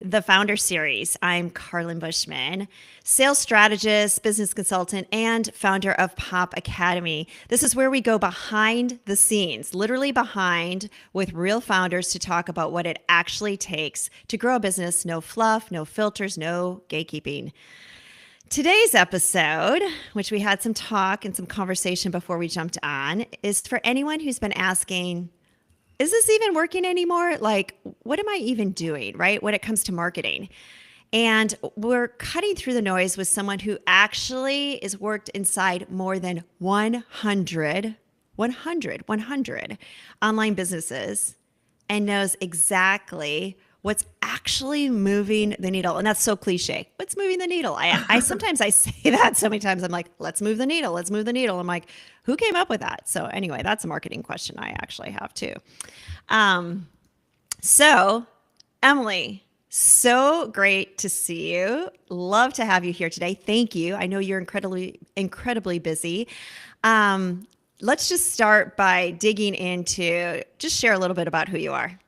the Founder Series. I'm Carlin Bushman, sales strategist, business consultant, and founder of Pop Academy. This is where we go behind the scenes, literally behind, with real founders to talk about what it actually takes to grow a business. No fluff, no filters, no gatekeeping. Today's episode, which we had some talk and some conversation before we jumped on, is for anyone who's been asking, is this even working anymore? Like, what am I even doing, right? When it comes to marketing. And we're cutting through the noise with someone who actually is worked inside more than 100 online businesses and knows exactly what's actually moving the needle. And that's so cliche. What's moving the needle? I sometimes I say that so many times. I'm like, let's move the needle. Let's move the needle. I'm like, who came up with that? So anyway, that's a marketing question I actually have too. So Emily, so great to see you. Love to have you here today. Thank you. I know you're incredibly busy. Let's just start by digging into, just share a little bit about who you are.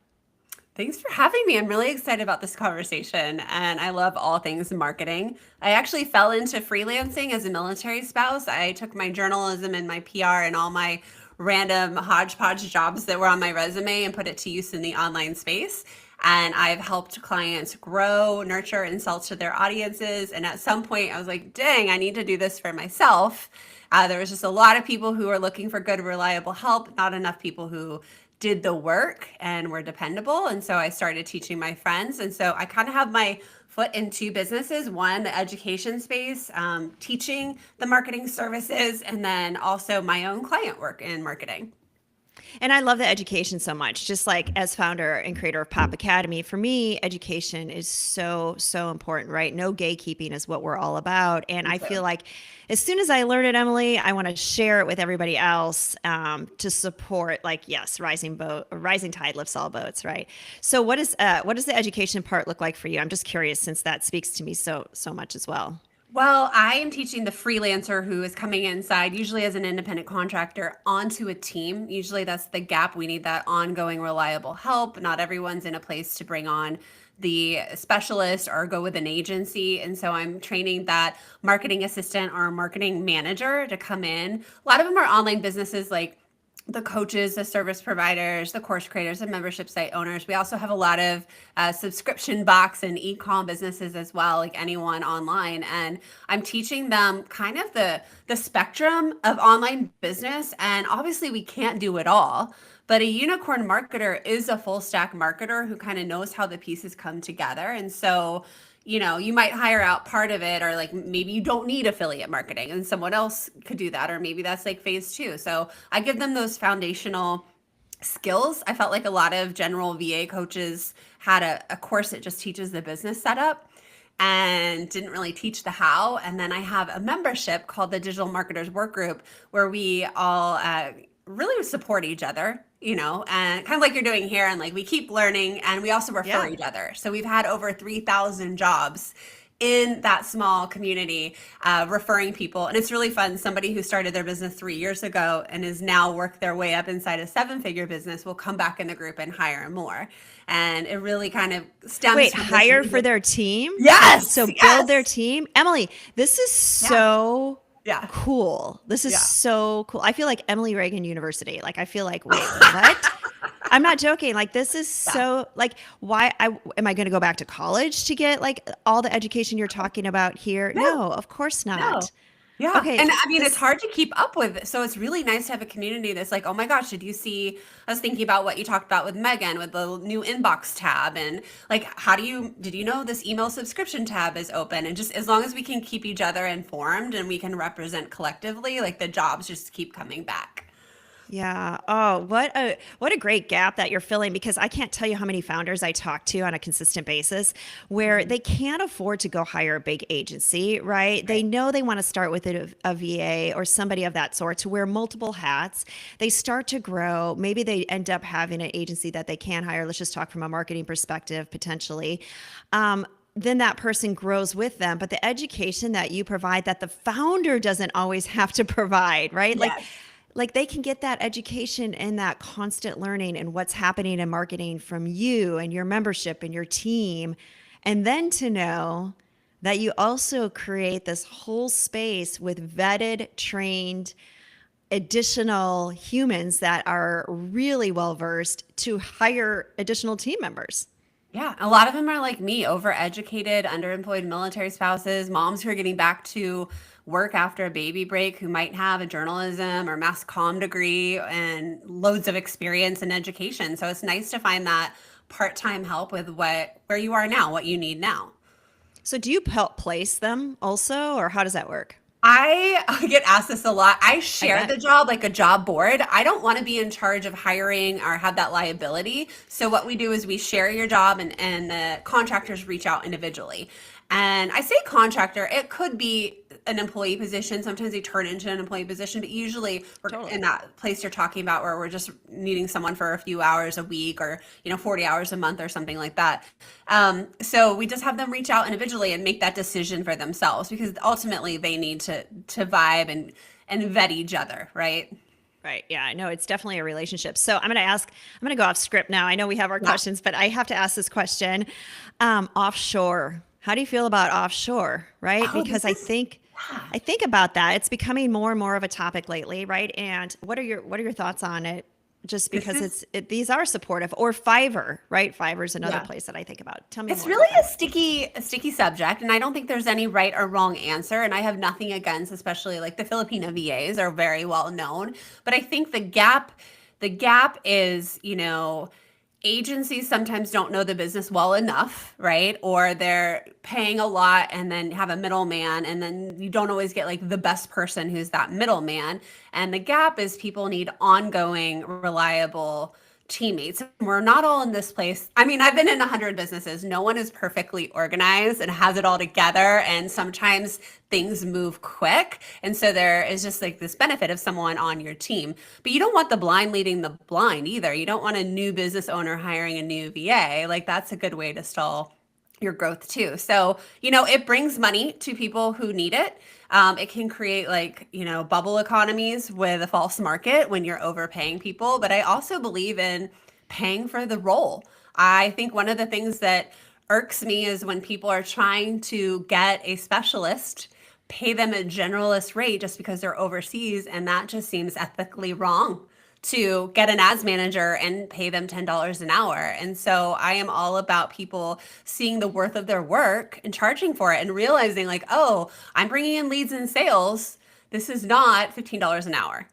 Thanks for having me. I'm really excited about this conversation, and I love all things marketing. I actually fell into freelancing as a military spouse. I took my journalism and my PR and all my random hodgepodge jobs that were on my resume and put it to use in the online space. And I've helped clients grow, nurture, and sell to their audiences. And at some point, I was like, dang, I need to do this for myself. There was just a lot of people who were looking for good, reliable help, not enough people who did the work and were dependable. And so I started teaching my friends. And so I kind of have my foot in two businesses, one, the education space, teaching the marketing services, and then also my own client work in marketing. And I love the education so much. Just like as founder and creator of Pop Academy, for me, education is so important, right? No gatekeeping is what we're all about. And Me I too. feel like as soon as I learn it, Emily, I want to share it with everybody else to support, like, yes, rising tide lifts all boats, right? So what does the education part look like for you? I'm just curious since that speaks to me so much as well. Well, I am teaching the freelancer who is coming inside, usually as an independent contractor, onto a team. Usually that's the gap. We need that ongoing, reliable help. Not everyone's in a place to bring on the specialist or go with an agency. And so I'm training that marketing assistant or marketing manager to come in. A lot of them are online businesses like the coaches, the service providers, the course creators, the membership site owners. We also have a lot of subscription box and e-com businesses as well, like anyone online. And I'm teaching them kind of the spectrum of online business. And obviously, we can't do it all. But a unicorn marketer is a full stack marketer who kind of knows how the pieces come together. And so you might hire out part of it, or like maybe you don't need affiliate marketing and someone else could do that, or maybe that's like phase two. So I give them those foundational skills. I felt like a lot of general VA coaches had a course that just teaches the business setup and didn't really teach the how. And then I have a membership called the Digital Marketers Work Group where we all really support each other, and kind of like you're doing here. And like we keep learning and we also refer Yeah. each other. So we've had over 3,000 jobs in that small community, referring people. And it's really fun. Somebody who started their business 3 years ago and is now worked their way up inside a seven-figure business will come back in the group and hire more. And it really kind of stems Wait, from this. hire for their team? Yes, So build their yes. team? Emily, this is Yeah, so yeah, cool. This is yeah. so cool. I feel like Emily Reagan University. Like I feel like, wait, what? I'm not joking. Like this is Yeah. so like why I am I going to go back to college to get like all the education you're talking about here? No, No, of course no. not. Yeah. Okay, And I mean, it's this hard to keep up with. So it's really nice to have a community that's like, oh my gosh, did you see? I was thinking about what you talked about with Megan with the new inbox tab. And like, did you know this email subscription tab is open? And just as long as we can keep each other informed and we can represent collectively, like the jobs just keep coming back. Yeah. Oh, what a great gap that you're filling because I can't tell you how many founders I talk to on a consistent basis where Mhm. they can't afford to go hire a big agency, right? They Right. know they want to start with a VA or somebody of that sort to wear multiple hats. They start to grow. Maybe they end up having an agency that they can hire. Let's just talk from a marketing perspective potentially. Then that person grows with them, but the education that you provide that the founder doesn't always have to provide, right? Yes. Like they can get that education and that constant learning and what's happening in marketing from you and your membership and your team. And then to know that you also create this whole space with vetted, trained, additional humans that are really well versed to hire additional team members. Yeah, a lot of them are like me, overeducated, underemployed military spouses, moms who are getting back to work after a baby break, who might have a journalism or mass comm degree and loads of experience in education. So it's nice to find that part-time help with where you are now, what you need now. So do you help place them also, or how does that work? I get asked this a lot. I I share bet. the job like a job board. I don't want to be in charge of hiring or have that liability. So what we do is we share your job, and the contractors reach out individually. And I say contractor, it could be an employee position. Sometimes they turn into an employee position, but usually we're Totally. in that place you're talking about where we're just needing someone for a few hours a week, or 40 hours a month or something like that. So we just have them reach out individually and make that decision for themselves, because ultimately they need to vibe and vet each other, right? Right. Yeah. No, it's definitely a relationship. So I'm going to go off script now. I know we have our Yeah. questions, but I have to ask this question. Offshore. How do you feel about offshore? Right. Oh, Because this is yeah. I think about that. It's becoming more and more of a topic lately. Right. And what are your thoughts on it? Just This because is these are supportive, or Fiverr, right? Fiverr is another yeah. place that I think about. Tell me It's more about really that. a sticky subject, and I don't think there's any right or wrong answer. And I have nothing against, especially like the Filipino VAs are very well known. But I think the gap is, agencies sometimes don't know the business well enough, right? Or they're paying a lot and then have a middleman, and then you don't always get like the best person who's that middleman. And the gap is people need ongoing, reliable teammates. We're not all in this place. I mean, I've been in 100 businesses. No one is perfectly organized and has it all together. And sometimes things move quick. And so there is just like this benefit of someone on your team. But you don't want the blind leading the blind either. You don't want a new business owner hiring a new VA. Like that's a good way to stall your growth too. So, it brings money to people who need it. It can create like, bubble economies with a false market when you're overpaying people. But I also believe in paying for the role. I think one of the things that irks me is when people are trying to get a specialist, pay them a generalist rate just because they're overseas. And that just seems ethically wrong to get an ads manager and pay them $10 an hour. And so I am all about people seeing the worth of their work and charging for it, and realizing like, oh, I'm bringing in leads and sales. This is not $15 an hour.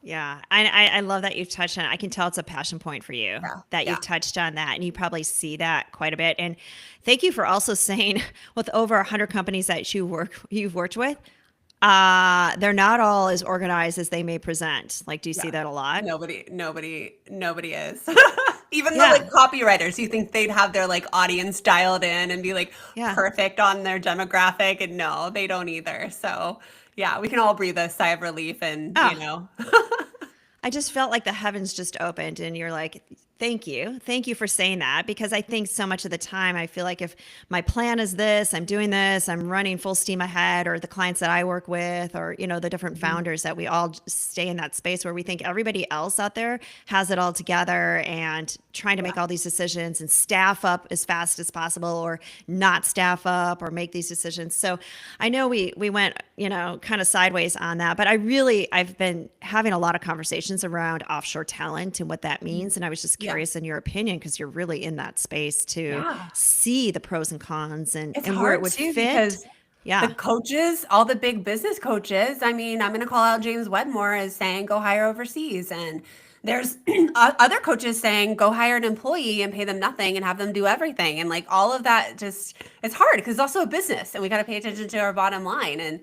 Yeah, I love that you've touched on it. I can tell it's a passion point for you Yeah. that Yeah. you've touched on that, and you probably see that quite a bit. And thank you for also saying, with over 100 companies that you've worked with, they're not all as organized as they may present. Like, do you see Yeah. that a lot? Nobody is. Even the Yeah, like copywriters, you think they'd have their like audience dialed in and be like yeah. perfect on their demographic, and no, they don't either. So yeah, we can all breathe a sigh of relief, and Oh, I just felt like the heavens just opened, and you're like, thank you. Thank you for saying that, because I think so much of the time I feel like if my plan is this, I'm doing this, I'm running full steam ahead, or the clients that I work with, or, the different Mhm. founders, that we all stay in that space where we think everybody else out there has it all together, and trying to Yeah. make all these decisions and staff up as fast as possible, or not staff up, or make these decisions. So I know we went, kind of sideways on that, but I've been having a lot of conversations around offshore talent and what that means. And I was just Yeah. curious in your opinion, because you're really in that space to Yeah. see the pros and cons, It's and where it hard would too fit. because the Yeah. coaches, all the big business coaches, I mean, I'm going to call out James Wedmore as saying go hire overseas. And there's other coaches saying go hire an employee and pay them nothing and have them do everything. And like all of that, just it's hard because it's also a business, and we got to pay attention to our bottom line. And,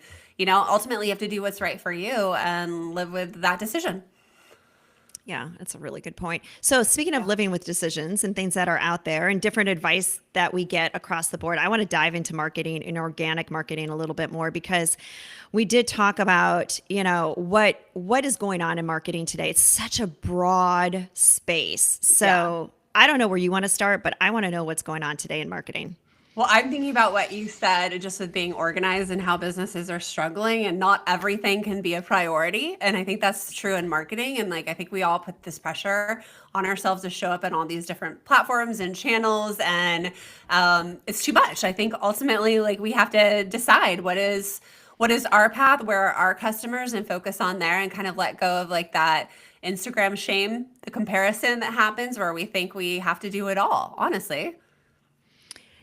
ultimately you have to do what's right for you and live with that decision. Yeah, that's a really good point. So, speaking of Yeah. living with decisions and things that are out there and different advice that we get across the board, I want to dive into marketing and organic marketing a little bit more, because we did talk about, what is going on in marketing today. It's such a broad space. Yeah. So, I don't know where you want to start, but I want to know what's going on today in marketing. Well, I'm thinking about what you said just with being organized and how businesses are struggling, and not everything can be a priority. And I think that's true in marketing. And like, I think we all put this pressure on ourselves to show up in all these different platforms and channels. And it's too much. I think ultimately, like, we have to decide what is our path, where are our customers, and focus on there and kind of let go of like that Instagram shame, the comparison that happens where we think we have to do it all, honestly.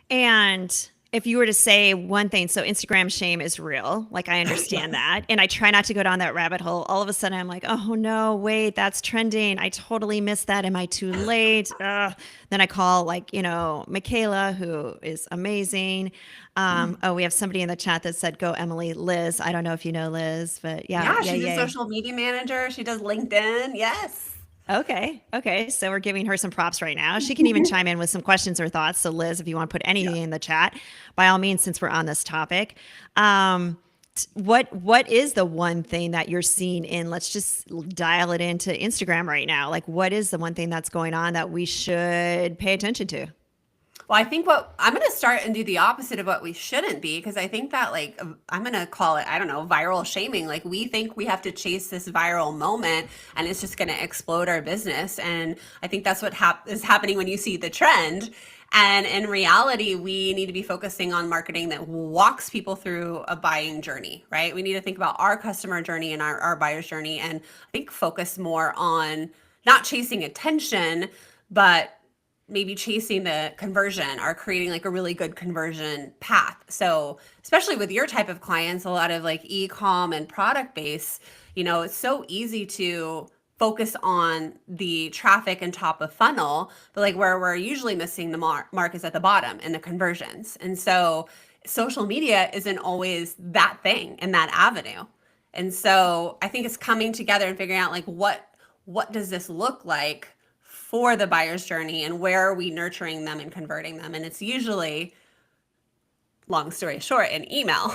And if you were to say one thing, so Instagram shame is real. Like I understand Yes. that. And I try not to go down that rabbit hole. All of a sudden I'm like, oh no, wait, that's trending. I totally missed that. Am I too late? Ugh. Then I call like, Michaela, who is amazing. Oh, we have somebody in the chat that said, go Emily, Liz. I don't know if you know Liz, but yeah, Yeah, yeah, she's a yeah. social media manager. She does LinkedIn. Yes. Okay. Okay. So we're giving her some props right now. She can even chime in with some questions or thoughts. So, Liz, if you want to put Yeah. anything in the chat, by all means, since we're on this topic, what is the one thing that you're seeing in? Let's just dial it into Instagram right now. Like, what is the one thing that's going on that we should pay attention to? Well, I think what I'm going to start and do the opposite of what we shouldn't be, because I think that, like, I'm going to call it, I don't know, viral shaming. Like, we think we have to chase this viral moment and it's just going to explode our business. And I think that's what is happening when you see the trend. And in reality, we need to be focusing on marketing that walks people through a buying journey, right? We need to think about our customer journey and our buyer's journey. And I think focus more on not chasing attention, but maybe chasing the conversion or creating like a really good conversion path. So, especially with your type of clients, a lot of like e-com and product base, it's so easy to focus on the traffic and top of funnel, but like where we're usually missing the mark is at the bottom in the conversions. And so, social media isn't always that thing in that avenue. And so, I think it's coming together and figuring out like what does this look like for the buyer's journey, and where are we nurturing them and converting them? And it's usually, long story short, an email.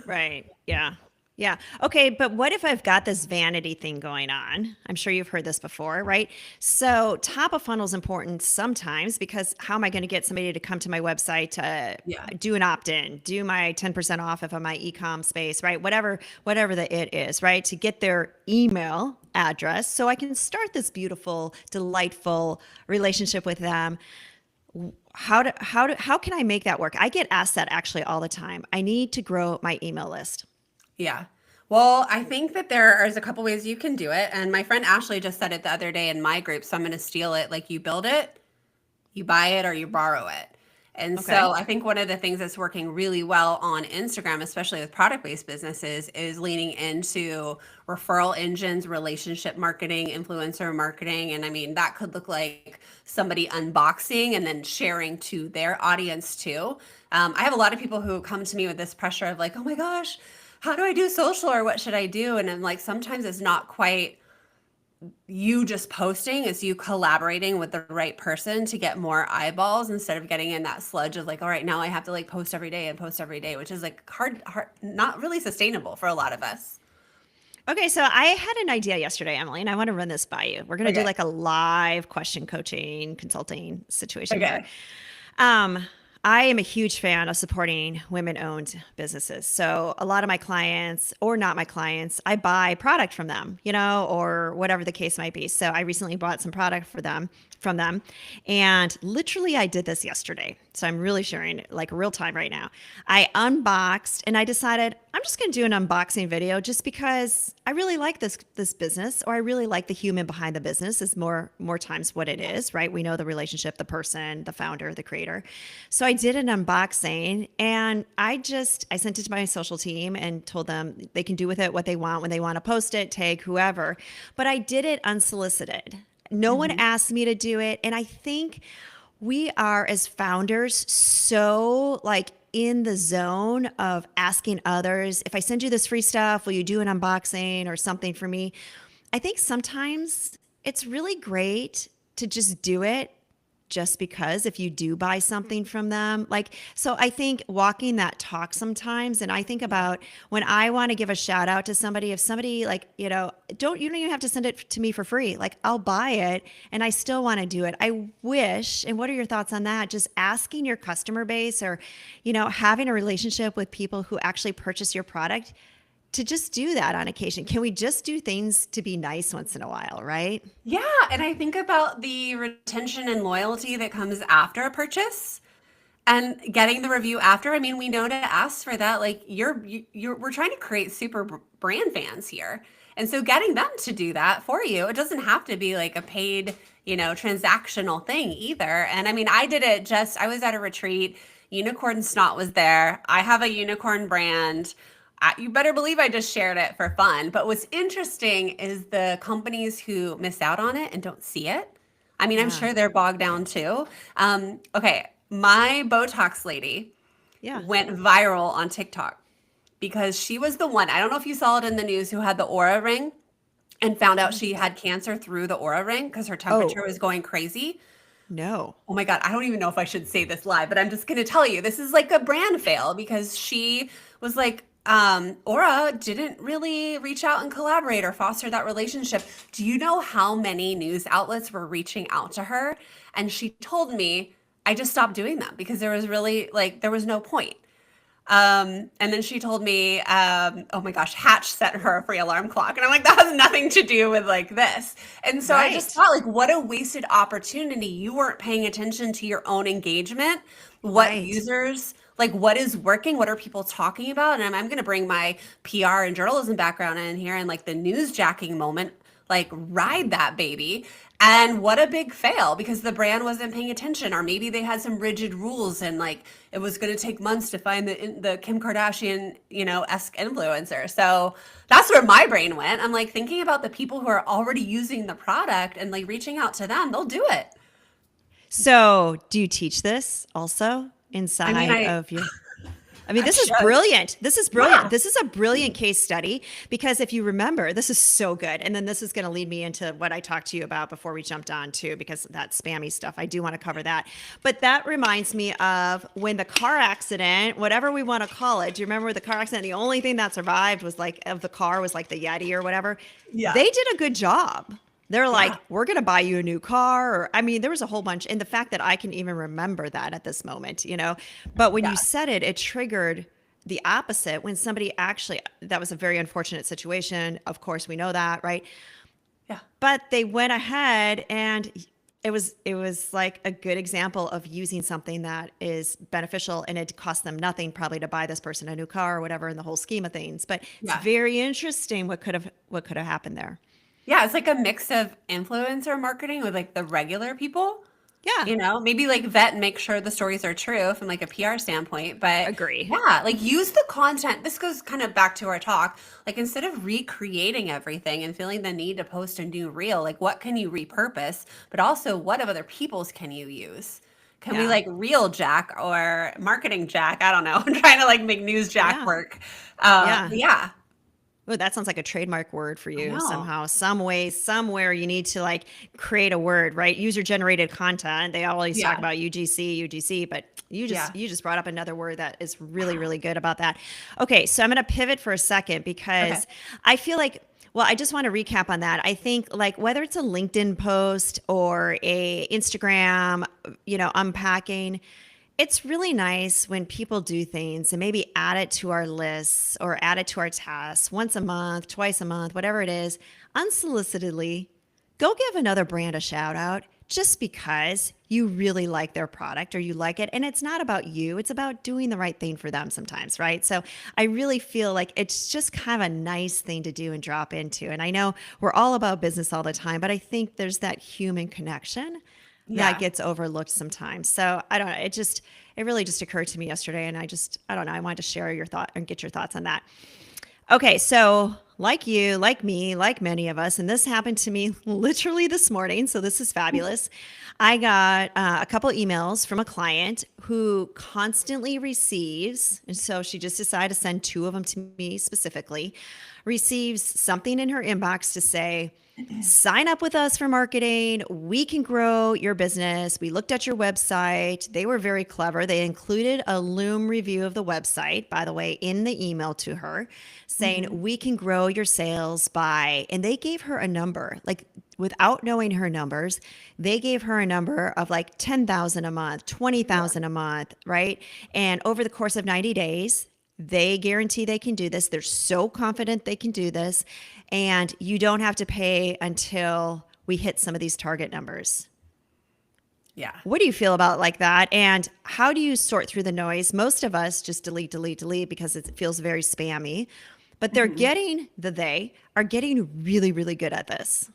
Right. Yeah. Yeah. Okay. But what if I've got this vanity thing going on? I'm sure you've heard this before, right? So, top of funnel is important sometimes because how am I going to get somebody to come to my website to Yeah. do an opt in, do my 10% off if I'm my e-com space, right? Whatever the it is, right? To get their email address so I can start this beautiful, delightful relationship with them. How can I make that work? I get asked that actually all the time. I need to grow my email list. Yeah. Well, I think that there is a couple ways you can do it. And my friend Ashley just said it the other day in my group. So I'm going to steal it. Like, you build it, you buy it, or you borrow it. And so Okay. I think one of the things that's working really well on Instagram, especially with product-based businesses, is leaning into referral engines, relationship marketing, influencer marketing. And I mean, that could look like somebody unboxing and then sharing to their audience too. I have a lot of people who come to me with this pressure of like, oh my gosh, how do I do social, or what should I do? And I'm like, sometimes it's not quite you just posting, is you collaborating with the right person to get more eyeballs, instead of getting in that sludge of like, all right, now I have to like post every day and post every day, which is like hard, not really sustainable for a lot of us. Okay, so I had an idea yesterday, Emily, and I want to run this by you. We're going to do Okay. like a live question coaching consulting situation here. Okay. Um, I am a huge fan of supporting women owned businesses. So, a lot of my clients, or not my clients, I buy product from them, or whatever the case might be. So, I recently bought some product from them. And literally, I did this yesterday. So, I'm really sharing like real time right now. I unboxed and I decided I'm just going to do an unboxing video just because I really like this business, or I really like the human behind the business is more times what it is, right? We know the relationship, the person, the founder, the creator. So I did an unboxing and I sent it to my social team and told them they can do with it what they want when they want to post it, tag whoever. But I did it unsolicited. No one Mhm. asked me to do it. And I think we are, as founders, so like in the zone of asking others, if I send you this free stuff, will you do an unboxing or something for me? I think sometimes it's really great to just do it just because if you do buy something from them. Like, so I think walking that talk sometimes, and I think about when I want to give a shout out to somebody, if somebody like, you don't even have to send it to me for free. Like I'll buy it and I still want to do it. I wish, and what are your thoughts on that? Just asking your customer base or, having a relationship with people who actually purchase your product to just do that on occasion. Can we just do things to be nice once in a while, right? Yeah, and I think about the retention and loyalty that comes after a purchase and getting the review after. I mean, we know to ask for that. Like we're trying to create super brand fans here. And so getting them to do that for you, it doesn't have to be like a paid, transactional thing either. And I mean, I was at a retreat, Unicorn Snot was there. I have a unicorn brand. You better believe I just shared it for fun. But what's interesting is the companies who miss out on it and don't see it. I mean, I'm Yeah. sure they're bogged down too. Okay, my Botox lady Yeah. went viral on TikTok because she was the one, I don't know if you saw it in the news, who had the Aura ring and found out she had cancer through the Aura ring because her temperature Oh, was going crazy. no. Oh my God, I don't even know if I should say this live, but I'm just going to tell you this is like a brand fail because she was like, Aura didn't really reach out and collaborate or foster that relationship. Do you know how many news outlets were reaching out to her? And she told me, I just stopped doing them because there was no point. And then she told me, oh my gosh, Hatch set her a free alarm clock. And I'm like, that has nothing to do with like this. And so I just Right. thought, like, what a wasted opportunity. You weren't paying attention to your own engagement, what Right. users, like, what is working, what are people talking about? And I'm going to bring my PR and journalism background in here and like the news jacking moment, like, ride that baby. And what a big fail because the brand wasn't paying attention, or maybe they had some rigid rules and like it was going to take months to find the Kim Kardashian, esque influencer. So that's where my brain went. I'm like thinking about the people who are already using the product and like reaching out to them. They'll do it. So, do you teach this also I mean, inside of your? I mean, I this is should. brilliant. This is brilliant. Yeah. This is a brilliant case study because if you remember, this is so good. And then this is going to lead me into what I talked to you about before we jumped on too, because that spammy stuff, I do want to cover that. But that reminds me of when the car accident, whatever we want to call it. Do you remember the car accident? The only thing that survived was like of the car was like the Yeti or whatever. Yeah. They did a good job. They're like, Yeah. we're going to buy you a new car. Or, I mean, there was a whole bunch. And the fact that I can even remember that at this moment, but when you Yeah. said it, it triggered the opposite when somebody actually, that was a very unfortunate situation. Of course, we know that, right? Yeah. But they went ahead and it was like a good example of using something that is beneficial and it cost them nothing probably to buy this person a new car or whatever in the whole scheme of things. But it's Yeah. very interesting what could have happened there. Yeah. It's like a mix of influencer marketing with like the regular people. Yeah, Maybe like vet and make sure the stories are true from like a PR standpoint. But agree. yeah, like use the content. This goes kind of back to our talk. Like instead of recreating everything and feeling the need to post a new reel, like what can you repurpose? But also what of other people's can you use? Can we Yeah. like reel jack or marketing jack? I don't know. I'm trying to like make news jack Yeah. work. Yeah. Yeah, Oh, that sounds like a trademark word for I you know. somehow, some way, somewhere you need to like create a word, right? User generated content. They always talk Yeah, about UGC, but you yeah. just you just brought up another word that is really, really good about that. Okay, so I'm gonna pivot for a second Okay. because I feel like well, I just want to recap on that. I think like whether it's a LinkedIn post or a Instagram, unpacking, it's really nice when people do things and maybe add it to our lists or add it to our tasks once a month, twice a month, whatever it is, unsolicitedly. Go give another brand a shout out just because you really like their product or you like it. And it's not about you, it's about doing the right thing for them sometimes, right? So I really feel like it's just kind of a nice thing to do and drop into. And I know we're all about business all the time, but I think there's that human connection that Yeah. gets overlooked sometimes. So I don't know. It really just occurred to me yesterday. And I don't know. I wanted to share your thought and get your thoughts on that. Okay. So like you, like me, like many of us, and this happened to me literally this morning. So this is fabulous. I got a couple emails from a client who constantly receives, and so she just decided to send two of them to me specifically, receives something in her inbox to say, sign up with us for marketing. We can grow your business. We looked at your website. They were very clever. They included a Loom review of the website, by the way, in the email to her saying, Mhm. we can grow your sales by, and they gave her a number, like without knowing her numbers, they gave her a number of like 10,000 a month, Yeah. 20,000 a month, right? And over the course of 90 days, they guarantee they can do this. They're so confident they can do this. And you don't have to pay until we hit some of these target numbers. Yeah. What do you feel about like that? And how do you sort through the noise? Most of us just delete, delete, delete because it feels very spammy. But Mhm. they are getting really, really good at this.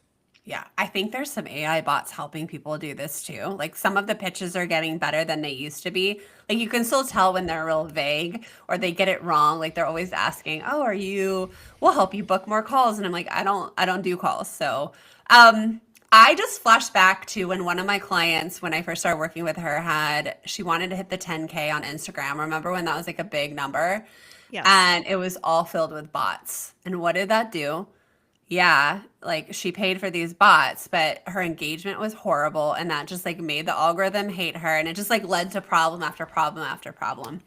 Yeah, I think there's some AI bots helping people do this too. Like some of the pitches are getting better than they used to be. Like you can still tell when they're real vague or they get it wrong. Like they're always asking, "Oh, are you we'll help you book more calls." And I'm like, "I don't do calls." So, I just flashed back to when one of my clients when I first started working with her had she wanted to hit the 10K on Instagram. Remember when that was like a big number? Yes. And it was all filled with bots. And what did that do? Yeah, like she paid for these bots, but her engagement was horrible and that just like made the algorithm hate her and it just like led to problem after problem after problem.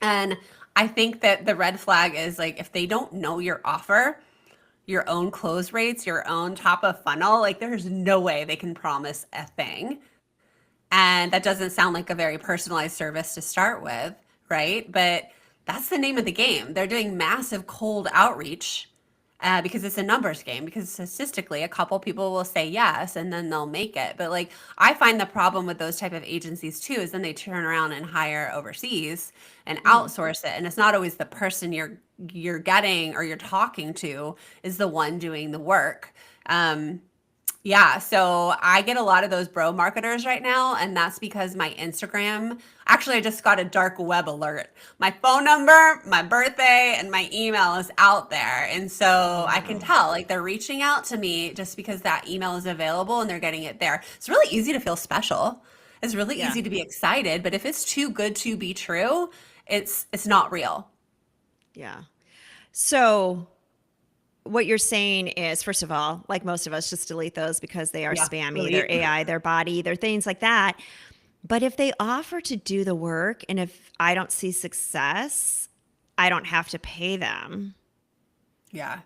And I think that the red flag is like if they don't know your offer, your own close rates, your own top of funnel, like there's no way they can promise a thing. And that doesn't sound like a very personalized service to start with, right? But that's the name of the game. They're doing massive cold outreach because it's a numbers game. Because statistically, a couple people will say yes and then they'll make it. But like, I find the problem with those type of agencies too is then they turn around and hire overseas and Mm, outsource it, and it's not always the person you're getting or you're talking to is the one doing the work. Yeah, so I get a lot of those bro marketers right now, and that's because my Instagram, actually, I just got a dark web alert. My phone number, my birthday, and my email is out there. And so oh I can no. tell, like, they're reaching out to me just because that email is available and they're getting it there. It's really easy to feel special. It's really Yeah. easy to be excited, but if it's too good to be true, it's not real. Yeah. So what you're saying is, first of all, like most of us, just delete those because they are Yeah, spammy, they're delete. AI, they're body, they're things like that. But if they offer to do the work and if I don't see success, I don't have to pay them. Yeah.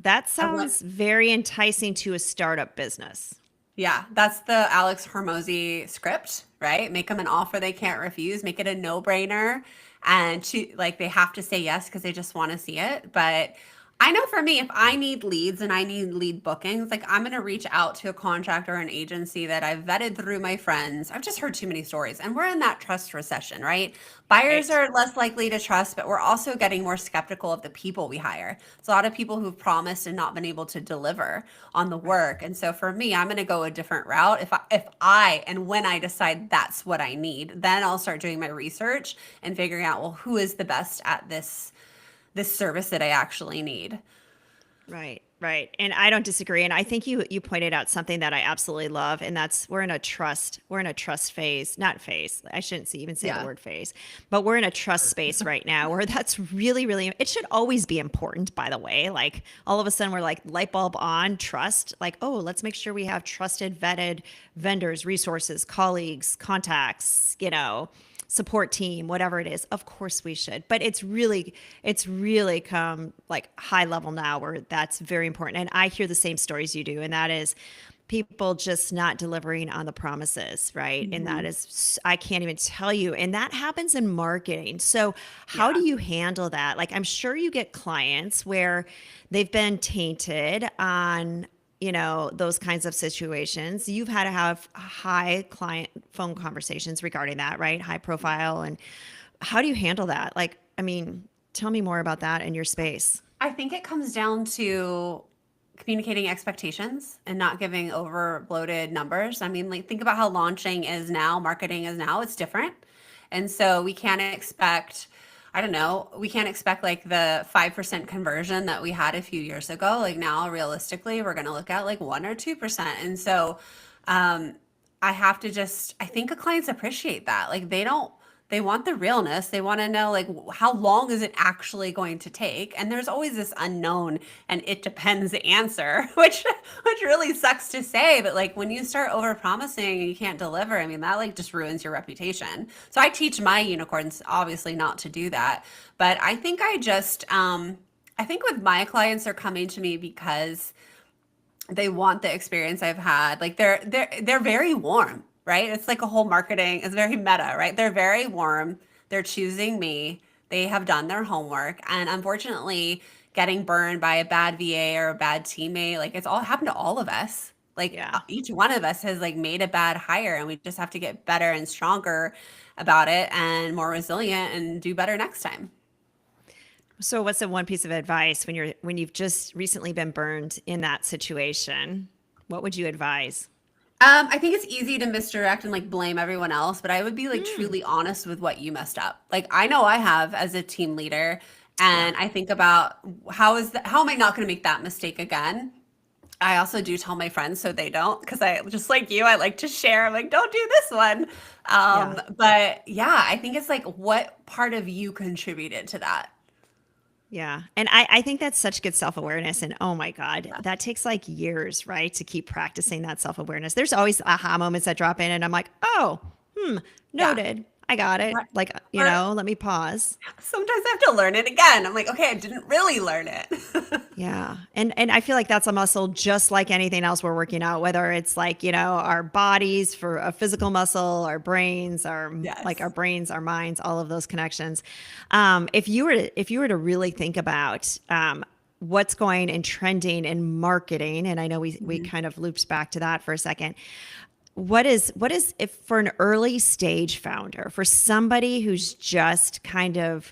That I want sounds very enticing to a startup business. Yeah, that's the Alex Hormozy script, right? Make them an offer they can't refuse, make it a no-brainer, and like they have to say yes because they just want to see it. But I know for me, if I need leads and I need lead bookings, like I'm gonna reach out to a contractor or an agency that I've vetted through my friends. I've just heard too many stories, and we're in that trust recession, right? Buyers Right. are less likely to trust, but we're also getting more skeptical of the people we hire. It's a lot of people who've promised and not been able to deliver on the Right. work. And so for me, I'm going to go a different route. If I and when I decide that's what I need, then I'll start doing my research and figuring out, well, who is the best at this service that I actually need. Right, right. And I don't disagree. And I think you pointed out something that I absolutely love, and that's we're in a trust phase, not phase. I shouldn't even say the Yeah. word phase, but we're in a trust space right now where that's really, really it should always be important, by the way. Like all of a sudden we're like light bulb on trust, like, oh, let's make sure we have trusted, vetted vendors, resources, colleagues, contacts, support team, whatever it is. Of course we should. But it's really come like high level now where that's very important. And I hear the same stories you do, and that is people just not delivering on the promises, right? And that Mhm. is I can't even tell you. And that happens in marketing. So how do Yeah. you handle that? Like I'm sure you get clients where they've been tainted on those kinds of situations. You've had to have high client phone conversations regarding that, right? High profile. And how do you handle that? Like, I mean, tell me more about that in your space. I think it comes down to communicating expectations and not giving over bloated numbers. I mean, like think about how launching is now, marketing is now, it's different. And so we can't expect, I don't know, we can't expect like the 5% conversion that we had a few years ago. Like now, realistically, we're going to look at like 1 or 2%. And so, um, I have to just, I think clients appreciate that. Like they want the realness. They want to know like how long is it actually going to take? And there's always this unknown and it depends answer, which really sucks to say, but like when you start over promising and you can't deliver, I mean that like just ruins your reputation. So I teach my unicorns obviously not to do that, but I think I think with my clients they're coming to me because they want the experience I've had. Like they're very warm, right? It's like a whole marketing. It's very meta, right? They're very warm. They're choosing me. They have done their homework, and unfortunately, getting burned by a bad VA or a bad teammate, like it's all happened to all of us. Like Yeah. each one of us has like made a bad hire, and we just have to get better and stronger about it, and more resilient, and do better next time. So what's the one piece of advice when you've just recently been burned in that situation? What would you advise? I think it's easy to misdirect and like blame everyone else, but I would be like Mm, truly honest with what you messed up. Like I know I have as a team leader, yeah. and I think about how am I not going to make that mistake again? I also do tell my friends so they don't, because I just like you, I like to share. I'm like, don't do this one. Yeah. But yeah, I think it's like what part of you contributed to that? Yeah. And I think that's such good self awareness. And oh my God, Yeah. that takes like years, right? To keep practicing that self awareness. There's always aha moments that drop in, and I'm like, oh, Yeah. noted. I got it. Right. Like, Or let me pause. sometimes I have to learn it again. I'm like, okay, I didn't really learn it. Yeah. And I feel like that's a muscle just like anything else we're working out, whether it's like, our bodies for a physical muscle, our brains, Yes. our minds, all of those connections. If you were to really think about what's going and trending in marketing, and I know we Mhm. kind of looped back to that for a second. What is if for an early stage founder, for somebody who's just kind of,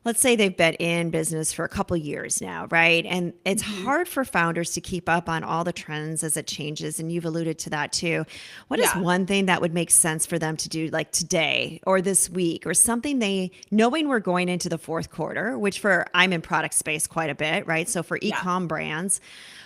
let's say they've been in business for a couple years now, right? And it's Mhm. hard for founders to keep up on all the trends as it changes, and you've alluded to that too. What is Yeah. one thing that would make sense for them to do like today or this week, or something they, knowing we're going into the fourth quarter, which for I'm in product space quite a bit, right? So for Yeah. e-com brands,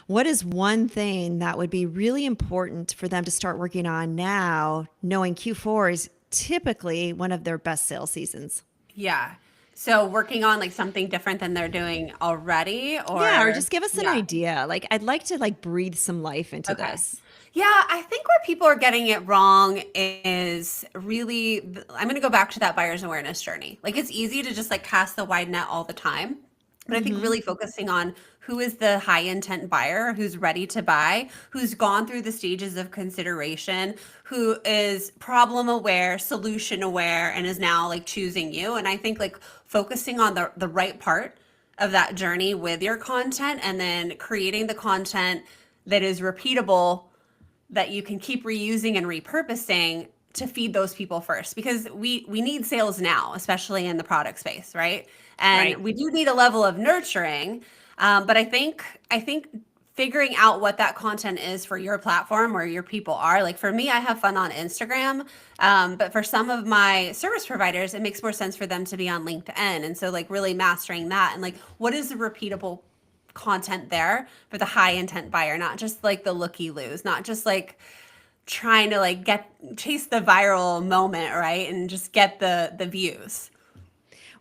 what is one thing that would be really important for them to start working on now, knowing Q4 is typically one of their best sales seasons? Yeah. So working on like something different than they're doing already, Yeah, or or just give us an yeah. idea. Like I'd like to like breathe some life into Okay. this. Yeah, I think where people are getting it wrong is really, I'm going to go back to that buyer's awareness journey. Like it's easy to just like cast the wide net all the time. But I think Mhm. really focusing on who is the high intent buyer who's ready to buy, who's gone through the stages of consideration, who is problem aware, solution aware, and is now like choosing you. And I think like focusing on the right part of that journey with your content, and then creating the content that is repeatable, that you can keep reusing and repurposing to feed those people first, because we need sales now, especially in the product space, right? And Right. we do need a level of nurturing, but I think figuring out what that content is for your platform where your people are. Like for me, I have fun on Instagram, but for some of my service providers it makes more sense for them to be on LinkedIn. And so like really mastering that, and like what is the repeatable content there for the high intent buyer, not just like the looky loos, not just like trying to like get chase the viral moment, right? And just get the views.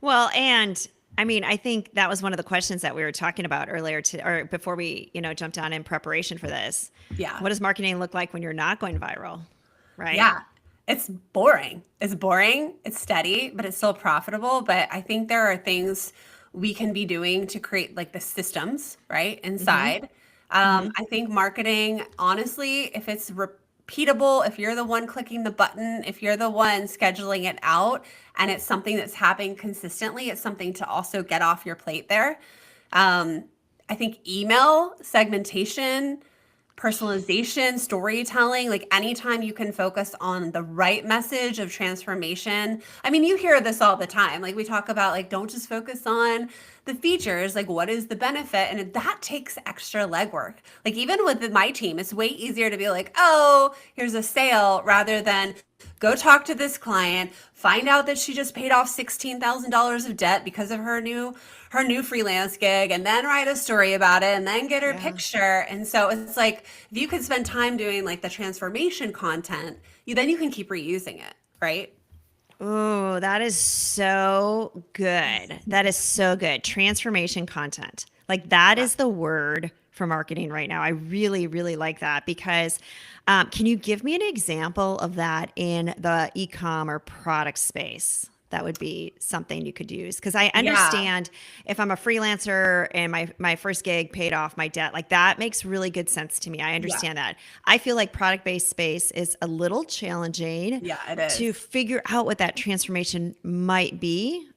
Well, and I mean, I think that was one of the questions that we were talking about earlier or before we, jumped on in preparation for this. Yeah. What does marketing look like when you're not going viral? Right? Yeah. It's boring. It's boring. It's steady, but it's still profitable. But I think there are things we can be doing to create like the systems, right? Mhm. Inside. Mhm. I think marketing, honestly, if it's repeatable, if you're the one clicking the button, if you're the one scheduling it out, and it's something that's happening consistently, it's something to also get off your plate there. Um, I think email segmentation, personalization, storytelling, like anytime you can focus on the right message of transformation. I mean, you hear this all the time. Like we talk about like don't just focus on the features, like what is the benefit? And that takes extra legwork. Like even with my team, it's way easier to be like, "Oh, here's a sale," rather than go talk to this client, find out that she just paid off $16,000 of debt because of her new freelance gig, and then write a story about it and then get her Yeah. picture. And so it's like if you could spend time doing like the transformation content, you can keep reusing it, right? Oh, that is so good. That is so good. Transformation content. Like that Yeah. is the word for marketing right now. I really, really like that because can you give me an example of that in the e-com or product space? That would be something you could use because I Yeah. understand if I'm a freelancer and my first gig paid off my debt, like that makes really good sense to me. I Yeah. understand that. I feel like product based space is a little challenging Yeah, it to is. figure out what that transformation might be.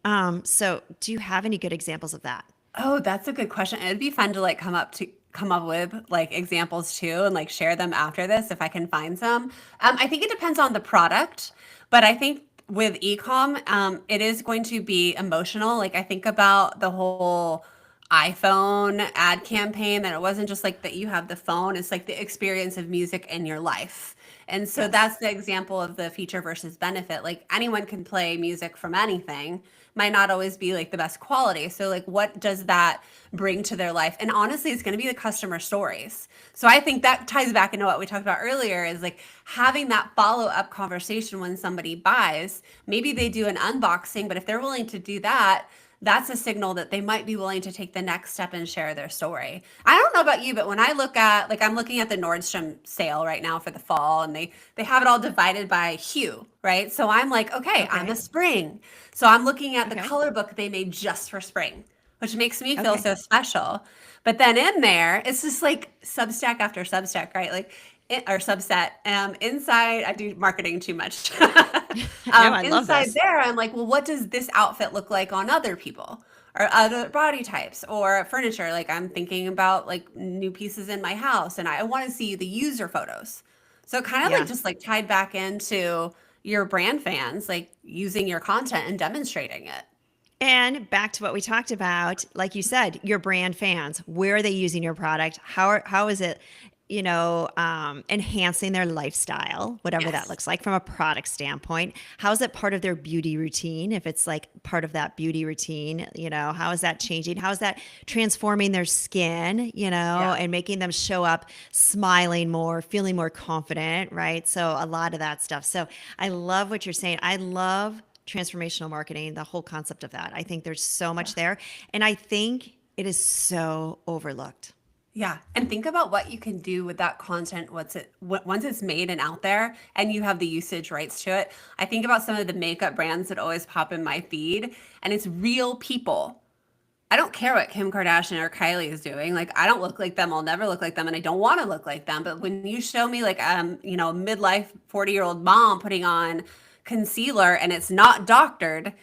So, do you have any good examples of that? Oh, that's a good question. It'd be fun to like come up with like examples too and like share them after this if I can find some. I think it depends on the product, but I think with ecom, it is going to be emotional. Like I think about the whole iPhone ad campaign that it wasn't just like that you have the phone, it's like the experience of music in your life. And so Yes. that's the example of the feature versus benefit. Like anyone can play music from anything, might not always be like the best quality. So like what does that bring to their life? And honestly, it's going to be the customer stories. So I think that ties back into what we talked about earlier is like having that follow-up conversation when somebody buys. Maybe they do an unboxing, but if they're willing to do that, that's a signal that they might be willing to take the next step and share their story. I don't know about you, but when I look at like I'm looking at the Nordstrom sale right now for the fall and they have it all divided by hue, right? So I'm like, okay, I'm a Okay. spring. So I'm looking at the Okay. color book they made just for spring, which makes me feel Okay. so special. But then in there, it's just like Substack after Substack, right? Like or subset. Inside, I do marketing too much. No, I love Inside this. there, I'm like, well, what does this outfit look like on other people or other body types or furniture? Like I'm thinking about like new pieces in my house and I want to see the user photos. So kind of like Yeah. just like tied back into your brand fans, like using your content and demonstrating it. And back to what we talked about, like you said, your brand fans, where are they using your product? How is it, enhancing their lifestyle, whatever that Yes. looks like from a product standpoint? How is it part of their beauty routine? If it's like part of that beauty routine, how is that changing? How is that transforming their skin, Yeah. and making them show up smiling more, feeling more confident, right? So a lot of that stuff. So I love what you're saying. I love transformational marketing, the whole concept of that. I think there's so much there. And I think it is so overlooked. Yeah, and think about what you can do with that content once it's made and out there and you have the usage rights to it. I think about some of the makeup brands that always pop in my feed and it's real people. I don't care what Kim Kardashian or Kylie is doing. Like I don't look like them, I'll never look like them and I don't want to look like them. But when you show me like a midlife 40-year-old mom putting on concealer and it's not doctored,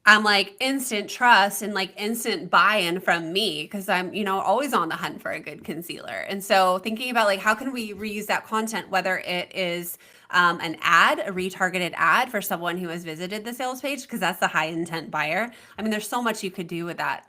I'm like instant trust and like instant buy-in from me because I'm always on the hunt for a good concealer. And so thinking about like how can we reuse that content, whether it is an ad, a retargeted ad for someone who has visited the sales page, because that's the high intent buyer. I mean, there's so much you could do with that.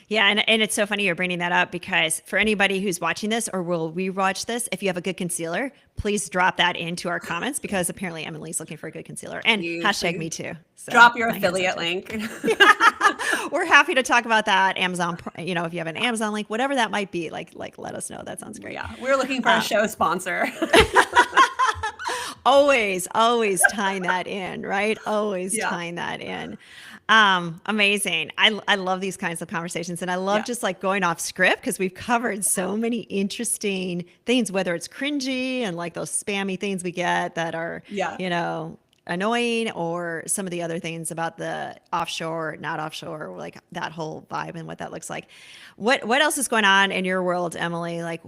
Yeah, and it's so funny you're bringing that up because for anybody who's watching this or will rewatch this, if you have a good concealer, please drop that into our comments because apparently Emily's looking for a good concealer. And You hashtag please me too. So drop your my hands up affiliate too. link. We're happy to talk about that. Amazon, if you have an Amazon link, whatever that might be, like let us know. That sounds great. Yeah, we're looking for a show sponsor. Always tying that in, right? Always Yeah. tying that in. Amazing. I love these kinds of conversations and I love Yeah. just like going off script because we've covered so many interesting things, whether it's cringy and like those spammy things we get that are, Yeah. annoying or some of the other things about the offshore, not offshore, like that whole vibe and what that looks like. What else is going on in your world, Emily? Like,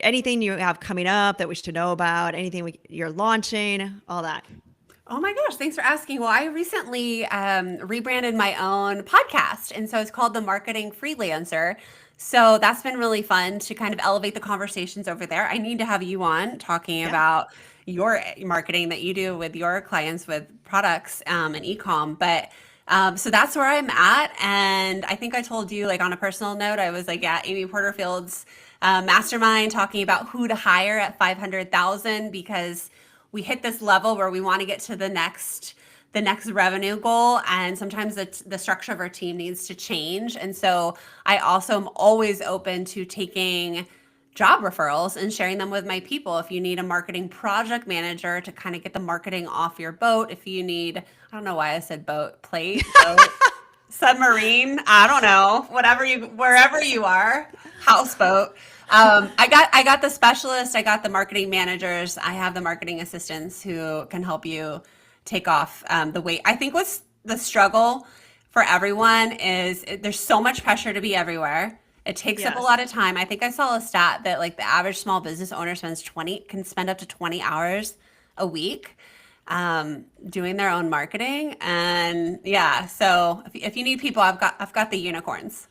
anything you have coming up that we should know about, anything you're launching, all that. Oh my gosh, thanks for asking. Well, I recently rebranded my own podcast. And so it's called The Marketing Freelancer. So that's been really fun to kind of elevate the conversations over there. I need to have you on talking Yeah. about your marketing that you do with your clients with products and ecom. But so that's where I'm at. And I think I told you, like on a personal note, I was like at Amy Porterfield's mastermind talking about who to hire at 500,000 because we hit this level where we want to get to the next revenue goal and sometimes the structure of our team needs to change. And so I also am always open to taking job referrals and sharing them with my people. If you need a marketing project manager to kind of get the marketing off your boat, if you need, I don't know why I said boat, boat, submarine, I don't know, wherever you are, houseboat. I got the specialist, I got the marketing managers, I have the marketing assistants who can help you take off the weight. I think what's the struggle for everyone is there's so much pressure to be everywhere. It takes up a lot Yes. of time. I think I saw a stat that like the average small business owner can spend up to 20 hours a week doing their own marketing. And yeah, so if you need people, I've got the unicorns.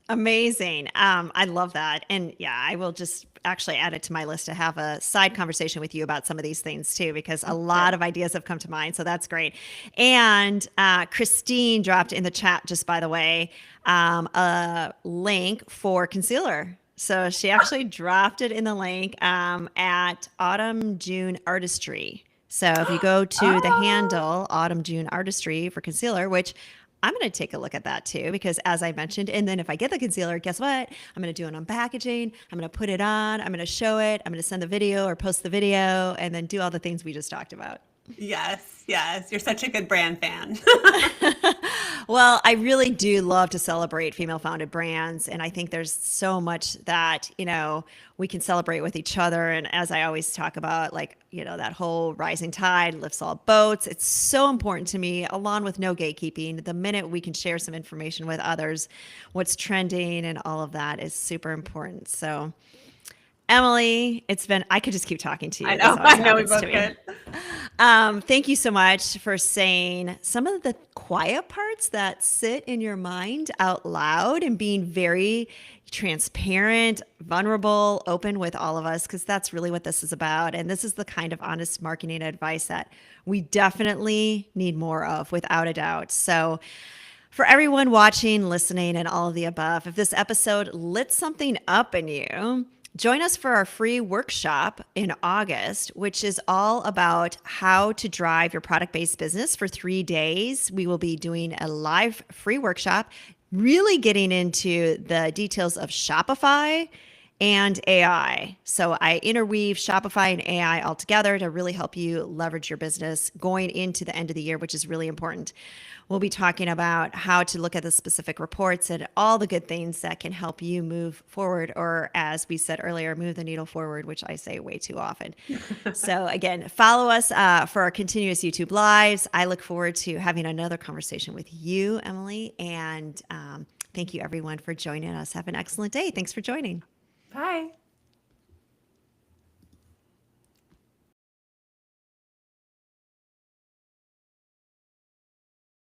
Amazing. I love that. And yeah, I will just actually add it to my list to have a side conversation with you about some of these things too, because a lot Good. of ideas have come to mind. So that's great. And Christine dropped in the chat, just by the way, a link for concealer. So she actually dropped it in the link at Autumn June Artistry. So if you go to the Oh, handle Autumn June Artistry for concealer, which I'm going to take a look at that too, because as I mentioned, and then if I get the concealer, guess what? I'm going to do an unpackaging. I'm going to put it on. I'm going to show it. I'm going to send the video or post the video and then do all the things we just talked about. yes, yes. You're such a good brand fan. Well, I really do love to celebrate female founded brands. And I think there's so much that, we can celebrate with each other. And as I always talk about, like, that whole rising tide lifts all boats. It's so important to me, along with no gatekeeping. The minute we can share some information with others, what's trending and all of that is super important. So, Emily, I could just keep talking to I you. This know, always I know we happens to both me. could. Thank you so much for saying some of the quiet parts that sit in your mind out loud and being very transparent, vulnerable, open with all of us, because that's really what this is about. And this is the kind of honest marketing advice that we definitely need more of, without a doubt. So, for everyone watching, listening, and all of the above, if this episode lit something up in you, join us for our free workshop in August, which is all about how to drive your product based business for 3 days. We will be doing a live free workshop, really getting into the details of Shopify and AI. So I interweave Shopify and AI all together to really help you leverage your business going into the end of the year, which is really important. We'll be talking about how to look at the specific reports and all the good things that can help you move forward, or as we said earlier, move the needle forward, which I say way too often. So again, follow us for our continuous YouTube lives. I look forward to having another conversation with you, Emily. And thank you everyone for joining us. Have an excellent day. Thanks for joining. Bye.